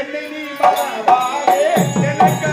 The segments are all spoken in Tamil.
என்னை நீ மறவாதே எனக்கு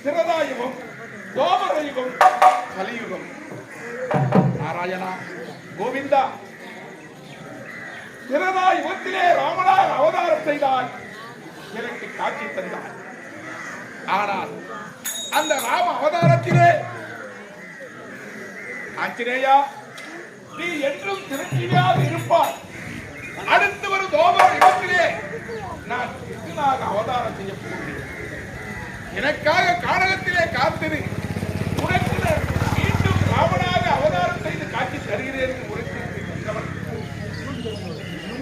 திரதாயுகம் தோமரயுகம் கலியுகம். நாராயணா கோவிந்தா, திரதாயுகத்திலே ராமனாக அவதாரம் செய்தால் எனக்கு காட்சி தந்தார். ஆனால் அந்த ராம அவதாரத்திலே ஆஞ்சநேயா நீ என்றும் திருச்சியாக இருப்பாய். அடுத்து வரும் தோமர யுகத்திலே நான் கிருஷ்ணனாக அவதாரம் செய்ய போகிறேன். எனக்காக கானகத்திலே காத்திரு. உனக்கு மீண்டும் ராமனாக அவதாரம் செய்து காட்சி தருகிறேன் என்று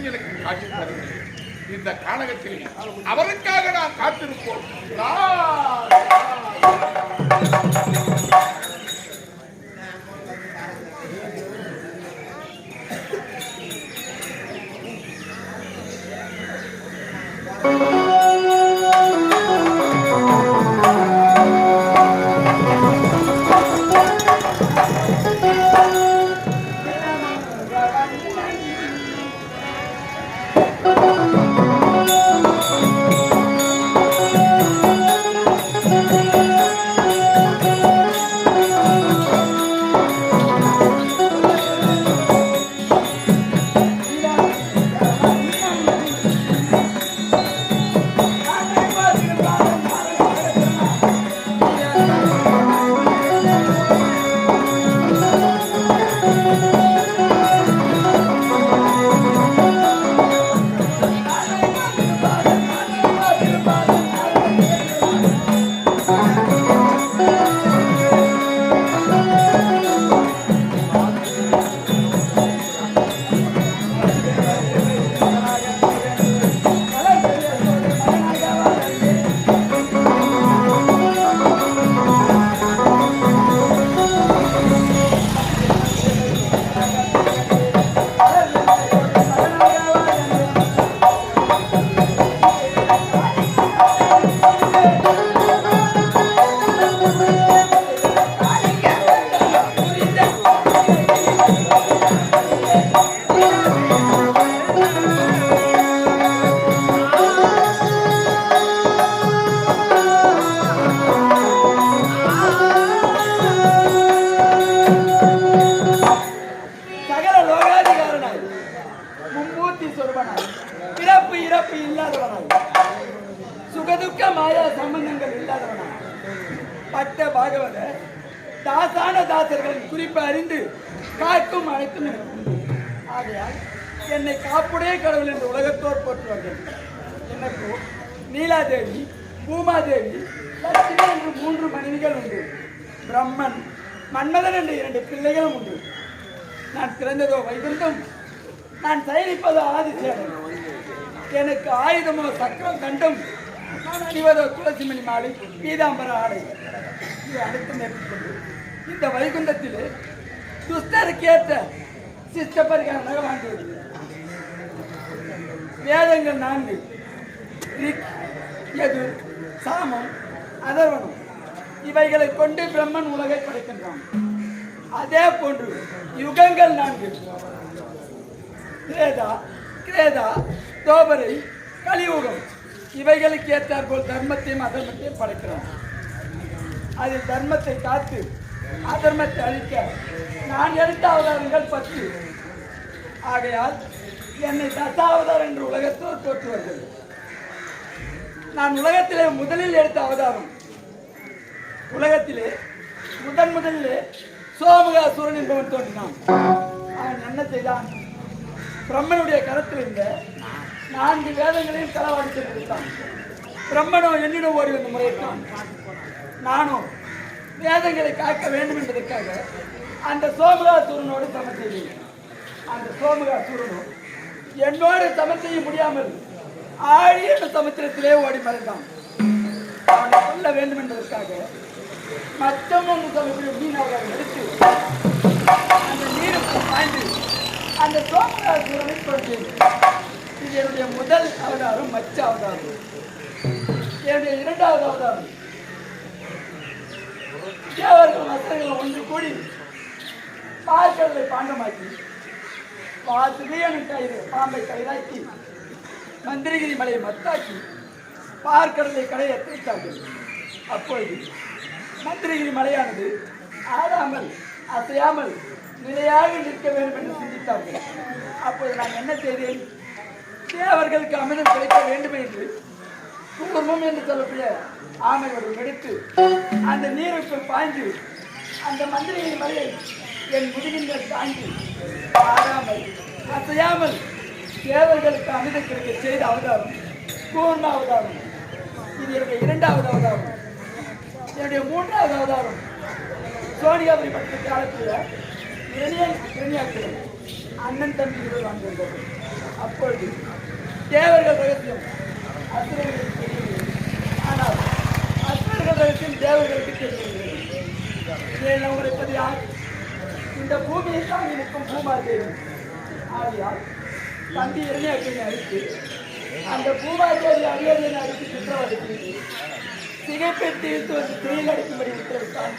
எனக்கு காட்சி தருகிறேன். இந்த கானகத்திலே அவருக்காக நான் காத்திருப்போம். குறிப்பு அறிந்து காக்கும் அனைத்தும் ஆகையால் என்னை காப்புடைய கடவுள் என்று உலகத்தோர் போற்றுவார்கள். எனக்கு நீலாதேவி, பூமாதேவி, லட்சுமி என்று 3 மனைவிகள் உண்டு. பிரம்மன், மன்மதன் என்று 2 பிள்ளைகளும் உண்டு. நான் பிறந்ததோ வைகுண்டம், நான் சயனிப்பதோ ஆதிசேடன். எனக்கு ஆயுதமோ சக்கரம் கண்டும், நான் அணிவதோ துளசிமணி மாலை, பீதாம்பர ஆடை. இது அனைத்தும் மேற்கொண்டு இந்த வைகுண்டத்திலே துஷ்டருக்கேற்ற சிஷ்டபரிகாரமாக வாழ்ந்து வருகிறது. வேதங்கள் 4 ரிக், யஜுர், சாமம், அதர்வனம் இவைகளை கொண்டு பிரம்மன் உலகை படைக்கின்றான். அதே போன்று யுகங்கள் 4 திரேதா, கிரேதா, தோபரை, கலியுகம் இவைகளுக்கு ஏற்றாற்போல் தர்மத்தையும் அதர்மத்தையும் படைக்கிறான். அதில் தர்மத்தை காத்து அதர்மத்தை அழிக்க நான் எடுத்த அவதாரங்கள் 10. ஆகையால் என்னை தசாவதாரம் என்று உலகத்தோர் போற்றுவார்கள். நான் உலகத்திலே முதலில் எடுத்த அவதாரம். உலகத்திலே முதலிலே சோமகாசுரன் என்பவன் தோன்றினான். அவன் என்ன செய்தான்? பிரம்மனுடைய கரத்தில் இருந்த 4 வேதங்களையும் களவாடி சென்றிருந்தான். பிரம்மனோ என்னிடம் ஓடி வந்து முறையிட்டான். நானும் வேதங்களை காக்க வேண்டும் என்பதற்காக அந்த சோமகாசூரனோடு சமம் செய்தேன். அந்த சோமகாசூரனும் என்னோடு சமம் செய்ய முடியாமல் ஆழிய சமுத்திரத்திலே ஓடி மறைந்தான். அவனை கொல்ல வேண்டும் என்பதற்காக மச்சம் என்று சொல்லக்கூடிய மீனவர்கள் எடுத்து அந்த நீருக்கு பாய்ந்து அந்த சோமகாசூரனை கொண்டேன். இது என்னுடைய முதல் அவதாரம், மச்ச அவதாரம். என்னுடைய 2வது அவதாரம் தேவர்கள் மற்றவர்கள் ஒன்று கூடி பார்க்கடலை பாண்டமாக்கி பாம்பை கைதாக்கி மந்திரகிரி மலையை மத்தாக்கி பார்க்கடலை கடையை திரித்தார்கள். அப்பொழுது மந்திரகிரி மலையானது ஆடாமல் அசையாமல் நிலையாக நிற்க வேண்டும் என்று சிந்தித்தார்கள். அப்போது நான் என்ன செய்தேன்? தேவர்களுக்கு அமிர்தம் கிடைக்க வேண்டும் என்று கூர்மம் என்று சொல்லக்கூடிய ஆமை ஒரு எடுத்து அந்த நீருக்குள் பாய்ந்து அந்த மந்திரிகிரி மலையை என் முதுகின்கள் தாங்கி ஆடாமல் அசையாமல் தேவர்களுக்கு அமிர்தம் கிடைக்க செய்த அவதாரம் கூர்ம அவதாரம். இது என்னுடைய 2வது அவதாரம். என்னுடைய 3வது அவதாரம் சோனிகாபுரி பட்ட காலத்தில் இரணியாக்கள் அண்ணன் தம்பி வாழ்ந்திருந்தது. அப்பொழுது தேவர்கள் ரகசியம் அசுரர்களுக்கு தெரியவில்லை. ஆனால் அசுரர்கள் ரகசியம் தேவர்களுக்கு தெரியவில்லை. இதை உரைப்பது யார்? இந்த பூமியை தான் இருக்கும் பூமாதேவி. ஆகையால் தம்பி இரணியாக்களை அழித்து அந்த பூமாதேவி அரியனை அடித்து சித்திரவதை செய்து சிகைப்பெட்டி தொழில் அடிக்கும்படி உத்தரவிட்டான்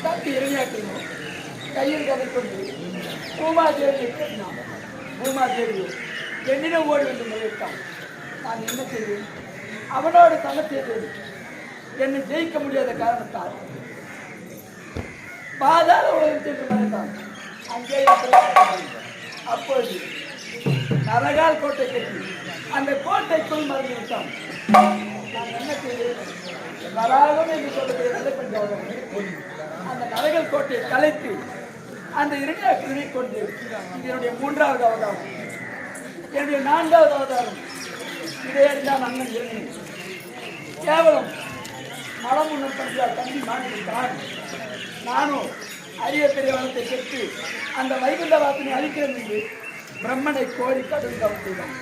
தம்பி இரணியாக்களும் கையில் கதை கொண்டு பூமாதேவியை கட்டினான். பூமாதேவியை என்னிடம் ஓடி வந்து முறையிட்டான். நான் என்ன செய்வேன்? அவனோடு சம செய்தேன். என்னை ஜெயிக்க முடியாத காரணத்தால் பாதாள உலகம் சென்று மறைந்தான். அங்கே அப்பொழுது நரகால் கோட்டை கட்டி அந்த கோட்டைக்குள் மறைந்து விட்டான். நான் என்ன செய்தேன்? நரகம் என்று சொல்லக்கூடிய அந்த நரகல் கோட்டையை கலைத்து அந்த இரணியாக்களை கொண்டு இதனுடைய 3வது அவதாரம். என்னுடைய 4வது அவதாரம் இதே தான் அண்ணன் இரணி. கேவலம் மலம் ஒன்றும் பற்றியா தம்பி மாண்டிவிட்டான். நானும் அரிய பெரிய வளத்தை பெற்று அந்த வைகுண்ட வாசனை அழிக்கிறது என்று பிரம்மனை கோரி கடும் தவம் செய்தான்.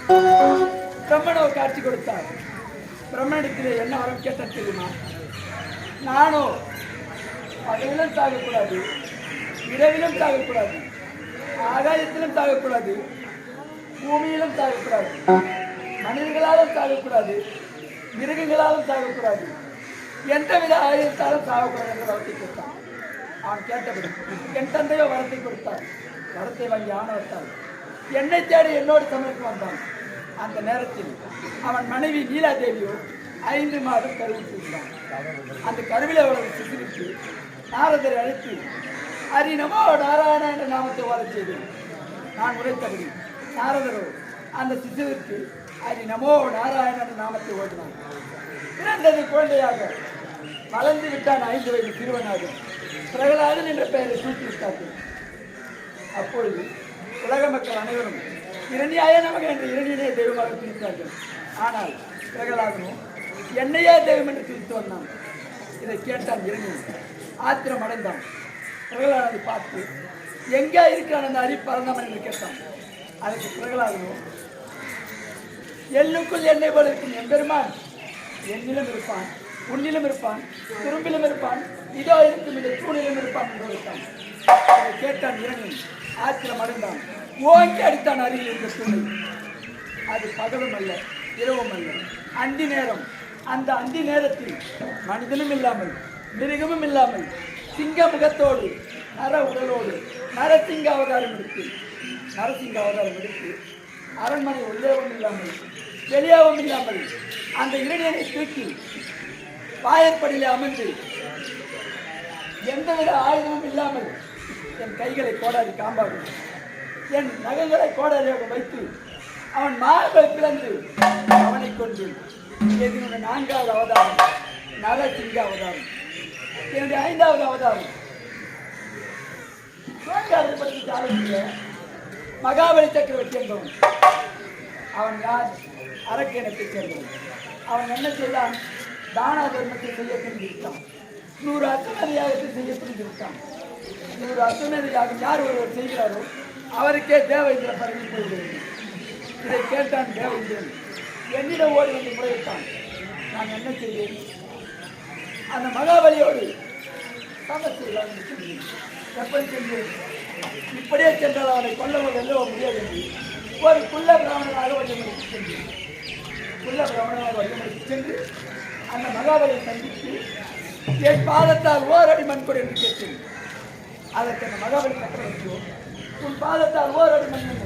பிரம்மனை காட்சி கொடுத்தார். பிரம்மனிடத்திலே என்ன வரம் கேட்ட தெரியுமா? நானும் பகையிலும் சாகக்கூடாது, இரவிலும் சாகக்கூடாது, ஆகாயத்திலும் சாகக்கூடாது, பூமியிலும் சாகக்கூடாது, மனிதர்களாலும் சாகக்கூடாது, மிருகங்களாலும் சாகக்கூடாது, எந்தவித ஆயுதத்தாலும் சாகக்கூடாது என்ற வரத்தை கொடுத்தான். அவன் கேட்டபடி என் தந்தையோ வரத்தை கொடுத்தார். வரத்தை வாங்கி ஆணவத்தால் என்னை தேடி என்னோடு சமைக்கு வந்தான். அந்த நேரத்தில் அவன் மனைவி நீலாதேவியோ 5 மாதம் கருவிட்டான். அந்த கருவில அவளை சிசிரித்து நாரதரை அழைத்து ஹரி நமோ நாராயண என்ற நாமத்தை வாழ செய்தேன். நான் உரைத்தபடி நாரதரோ அந்த சிசுவிற்கு ஹரி நமோ நாராயண என்ற நாமத்தை ஓடினான். பிறந்தது குழந்தையாக, வளர்ந்து விட்டான் 5 வயது சிறுவனாக. பிரகலாதன் என்ற பெயரை சூட்டிவிட்டார்கள். அப்பொழுது உலக மக்கள் அனைவரும் இரணியாய நமக என்ற இரணியனே தெய்வமாக பிரித்தார்கள். ஆனால் பிரகலாதனும் என்னையே தெய்வம் என்று பிரித்து வந்தான். இதை கேட்டான் இரணியன். ஆத்திரம் அடைந்தான். பிரகலாதனை பார்த்து எங்கே இருக்கிறான் அந்த ஹரி பரந்தாமன் என்று கேட்டான். அதற்கு பிரகலாதனும் எல்லுக்குள் என்னை போல இருக்கும் எம்பெருமான் என்னிலும் இருப்பான், உன்னிலும் இருப்பான், துரும்பிலும் இருப்பான், இதோ இருக்கும் இந்த தூணிலும் இருப்பான் என்று வைத்தான். கேட்டான் இறைவன். ஆத்திரம் அடைந்தான். ஓங்கி அடித்தான் அருகில் இருந்த தூணை. அது பகலும் அல்ல, இரவும் அல்ல, அந்தி நேரம். அந்த அந்தி நேரத்தில் மனிதனும் இல்லாமல் மிருகமும் இல்லாமல் சிங்க முகத்தோடு நர உடலோடு நரசிங்க அவதாரம் எடுத்து அரண்மனை உள்ளேவும் இல்லாமல் வெளியாகவும் இல்லாமல் அந்த இரணியனை தூக்கி வாயற்படியிலே அமர்ந்து எந்தவித ஆயுதமும் இல்லாமல் என் கைகளை கோடாரி காம்பாடு என் நகங்களை கோடாரியாக வைத்து அவன் மார்பை பிளந்து அவனை கொண்டு என்னுடைய 4வது அவதாரம் நரசிங்க அவதாரம், என்னுடைய 5வது அவதாரம் மகாபலி சக்கரவர்த்தி என்பவன். அவன் யார்? அரக்கேனத்தை சேர்ந்தவன். அவன் என்ன செய்தான்? தானா தர்மத்தை செய்ய புரிந்துவிட்டான். 100 அசுமேத யாகத்தை செய்ய புரிந்துவிட்டான். 100 அசுமேத யாகம் யார் ஒருவர் செய்கிறாரோ அவருக்கே தேவேந்திர பதவி போய்விடுகிறது. இதை கேட்டான் தேவேந்திரன். என்னிடம் ஓடி வந்து முறையிட்டான். நான் என்ன செய்தேன்? அந்த மகாபலியோடு சமஸ்திரம் எப்படி சென்றேன்? இப்படியே சென்றால் அவனை கொல்லவும் வெல்லவோ முடியாது என்று ஒரு குள்ள பிராமணனாக வழிமுறைக்கு சென்றேன். குள்ள பிராமணனாக வழிமுறைக்கு சென்று அந்த மகாபலியை சந்தித்து என் பாதத்தால் ஓரடி மண் கொடு என்று கேட்டேன். அதற்கு அந்த மகாபலி சக்கரவர்த்தியோ, உன் பாதத்தால் ஓரடி மண் என்ன,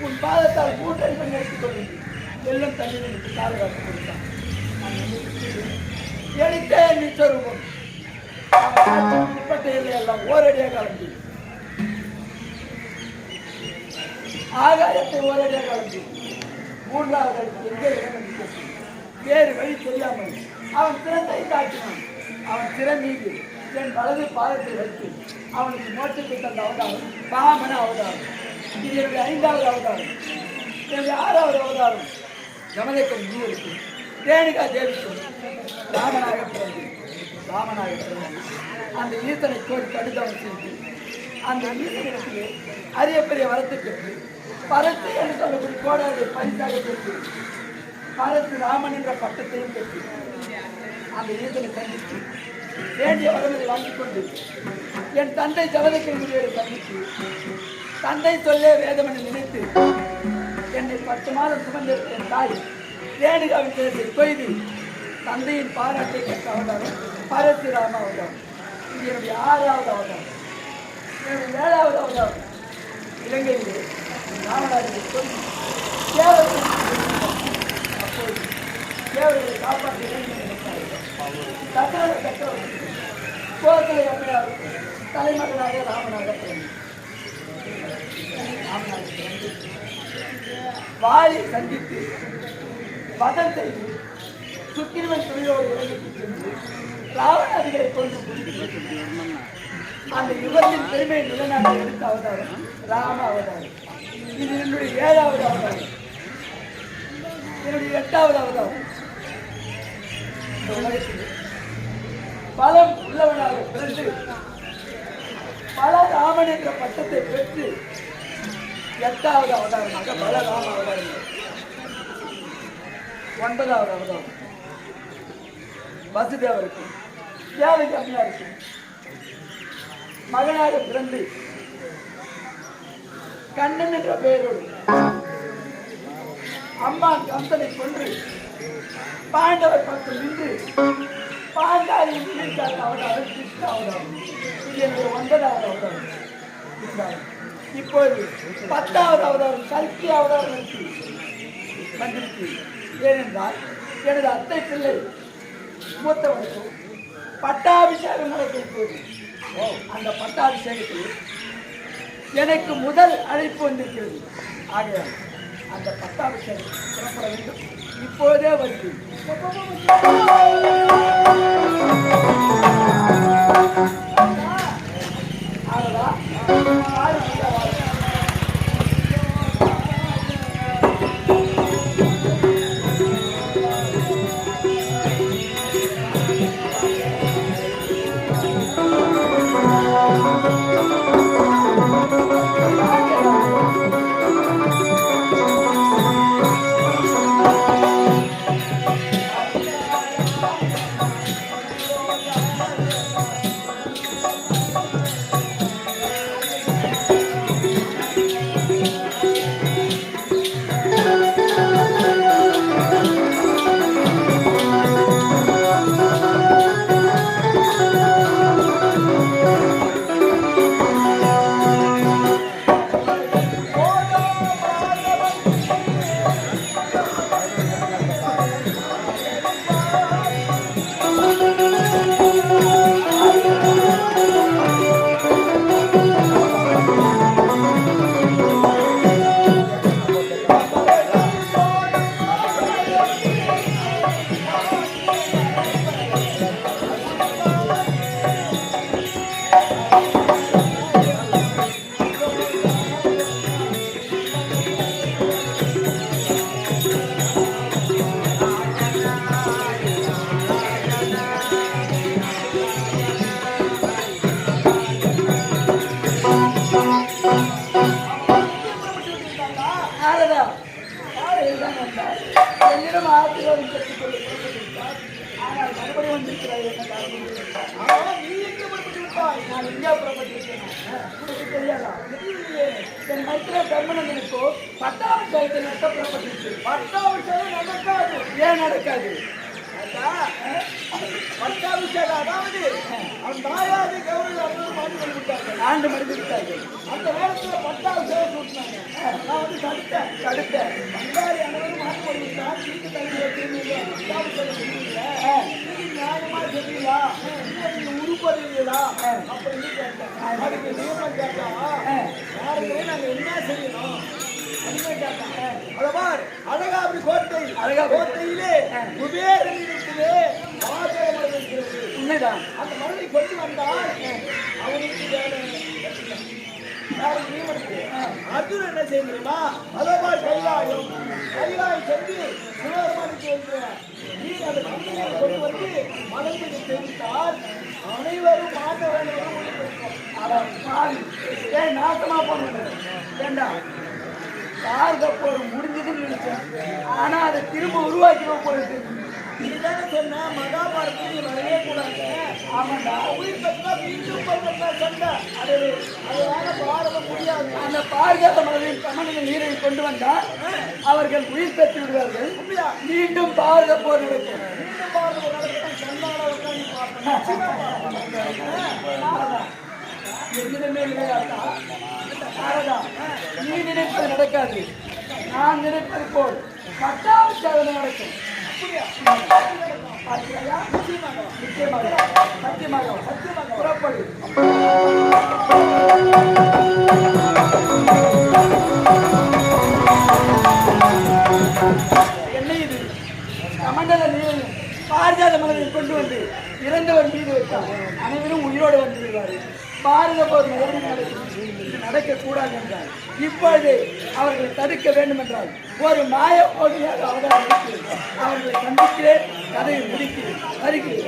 உன் பாதத்தால் 3 அடி மண் எடுத்துக் கொள்ளுங்கள், வெள்ளம் தண்ணீர் எனக்கு பாதுகாப்பு கொடுத்தான். நான் எடுத்தே என் நிச்சரூபம் உட்பட்ட எல்லாம் ஓரடியாக கலந்து ஆகாயத்தை ஓரடியாக கலந்து 3வது அடிக்கு எங்கே இடம் வேறு வழி தெரியாமல் அவன் திறத்தை தாக்கினான். அவன் திற மீது என் வலது பாதத்தை வைத்து அவனுக்கு மோட்சத்தை தந்த அவதாரம் பாமன அவதாரம். இது என்னுடைய 5வது அவதாரம். என்னுடைய 6வது அவதாரம் யமதேக்கன் முனிவருக்கு ரேணுகா தேவிக்கும் ராமனாக பிறந்து அந்த ஈசனை கோரி கடிதம் செய்து அந்த ஈசனிடத்திலே அரிய பெரிய வரத்தை பெற்று பரத்து என்று சொல்லக்கூடிய கோடாரியை பரிசாக பெற்று பரத்து ராமன் என்ற பட்டத்தையும் பெற்று அந்த ஈசனை சந்தித்து வேண்டிய வரங்களை வாங்கிக் கொண்டு என் தந்தை ஜவதேக்கன் முனிவரை சந்தித்து தந்தை சொல்லே வேதம் என்று நினைத்து என்னை 10 மாதம் சுமந்த என் தாய் ரேணுகாவின் தேசத்தை கொய்து தந்தையின் பாராட்டை பெற்ற அவதாரம் பரசுராம அவதாரம். இது என்னுடைய 6வது அவதாரம். என்னுடைய 7வது அவதாரம் இலங்கையிலே ராமராஜனை கொண்டு அப்போது தேவர்களை காப்பாற்ற வேண்டும் தசரத சக்கரவர்த்தி கோசலை அம்மையார் தலைமகனாக ராமனாக பிறந்தார். வாளை சந்தித்து வதம் செய்து சுக்கிரவன் துணியோடு இலங்கைக்கு சென்று ராவணாதிகளை கொண்டு அந்த யுகத்தின் பெருமையை நிலைநாட்ட எடுத்த அவதாரம் ராம அவதாரம். இது என்னுடைய 7வது அவதாரம். என்னுடைய 8வது அவதாரம். இந்த உலகத்தில் பலம் உள்ளவனாக பிறந்து பல ராமன் என்ற பட்டத்தை பெற்று 8வது அவதாரமாக பலராம அவதாரம். 9வது அவதாரம் வசுதேவருக்கும் தேவகி அம்மையாருக்கும் மகனாக பிறந்து கண்ணன் என்ற பெயரோடு அம்மா கம்சனை கொன்று பாண்டவர் பக்கம் நின்று பாண்டாரியின் கீழ்கால அவதாரம் கிருஷ்ண அவதாரம். இது என்னுடைய 9வது அவதாரம். இப்போது 10வது அவதாரம் கல்கி அவதாரம் வந்திருக்கு. ஏனென்றால் எனது அத்தை பிள்ளை மூத்தவனுக்கும் பட்டாபிஷேகம் நடக்கும் போது அந்த பட்டாபிஷேகத்தில் எனக்கு முதல் அழைப்பு வந்திருக்கிறது. ஆகையால் அந்த பட்டாபிஷேகம் புறப்பட வேண்டும். இப்போதே வருது. உனக்கு தெரியாதா? என் மைத்திர தர்மனந்தனுக்கோ பட்டாபிஷேகத்தில் நடத்தப்பட்டிருக்கு. பட்டாபிஷேகம் நடக்காது. ஏன் நடக்காது? பட்டாபிஷேகம் அதாவது அவன் தாயாதி கௌரவ ஆண்டு மறுவிட்டார்கள். அந்த நேரத்தில் பட்டாபிஷேகம் கூட்டினாங்க. நான் வந்து தடுத்தேன். பண்டாரி அனைவரும் மாற்றி வருவிட்டார். வீட்டு தலைவர் நியாயமா சொல்றீங்களா? உருப்பறீங்களா அப்படின்னு கேட்டேன். அதுக்கு நியமம் கேட்டா யாருமே நாங்க என்ன செய்யணும்? அழகாபுரி கோட்டை கோட்டையிலே குபேரன் இருக்கிறது. உண்மைதான். அந்த மருந்தை கொண்டு வந்தால் அவனுக்கு அர்ஜுன் என்ன செய்யுமா? அதோபார் கைலாயம் சென்று சிவபெருமானுக்கு நீ அந்த மருந்தை கொண்டு வந்து மனதிற்கு தெரிவித்தால் அனைவரும் மாற்றவர்களும் நாசமா பண்ணுங்க. வேண்டாம், பார்க்க போற முடிஞ்சதுன்னு நினைச்சேன். ஆனா அதை திரும்ப உருவாக்கிடுவோம் போயிட்டு இதுதானே சொன்ன மகாபாரதத்தில் வரவே கூடாது. ஆமாண்டா, உயிர் பெற்றா மீண்டும் பண்ணா சண்டை. அதனால பாரத முடியாது. அந்த பார்க்காத மனதில் கமனின் நீரை கொண்டு வந்தால் அவர்கள் உயிர் பெற்று விடுவார்கள். மீண்டும் பாரத போர் நடக்கும். மீண்டும் பாரத போர் நடக்கும். சண்டால எதுவுமே இல்லையாட்டா? நீ நினைப்பது நடக்காது. நான் நினைப்பது போல் பட்டாபிஷேகம் நடக்கும். புறப்படு. என்ன இது? கமண்டல நீர் பாரஜாத மலரை கொண்டு வந்து இறந்தவர் மீது வைத்தார். அனைவரும் உயிரோடு வந்து விடுவார்கள். பாரத போர் நடக்கக்கூடாது என்றால் இப்பொழுது அவர்களை தடுக்க வேண்டும் என்றால் ஒரு மாய போட்டியாக அவர்களை சந்திக்கிறேன். கதையை முடிக்கிறேன். வருகிறேன்.